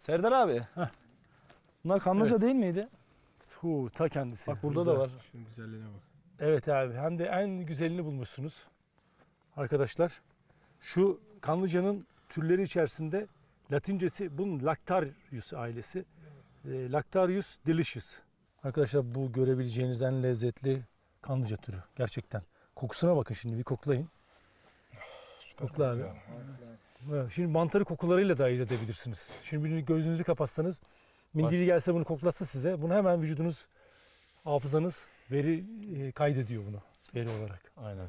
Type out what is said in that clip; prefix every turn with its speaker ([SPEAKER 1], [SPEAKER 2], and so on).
[SPEAKER 1] Serdar abi.
[SPEAKER 2] Heh.
[SPEAKER 1] Bunlar kanlıca
[SPEAKER 2] Evet.
[SPEAKER 1] değil miydi?
[SPEAKER 2] Ta kendisi.
[SPEAKER 1] Bak burada
[SPEAKER 2] Güzel.
[SPEAKER 1] da var.
[SPEAKER 3] Şunun güzelliğine bak.
[SPEAKER 2] Evet abi, hem de en güzelini bulmuşsunuz. Arkadaşlar, şu kanlıcanın türleri içerisinde Latincesi bunun Lactarius ailesi. Lactarius delicious. Arkadaşlar, bu görebileceğiniz en lezzetli kanlıca türü. Gerçekten. Kokusuna bakın şimdi, bir koklayın. Kokla abi. Evet, şimdi mantarı kokularıyla da ayırt edebilirsiniz. Şimdi bir gözünüzü kapatsanız, mindili gelse bunu koklatsa size, bunu hemen vücudunuz, hafızanız kaydediyor bunu veri olarak.
[SPEAKER 1] Aynen.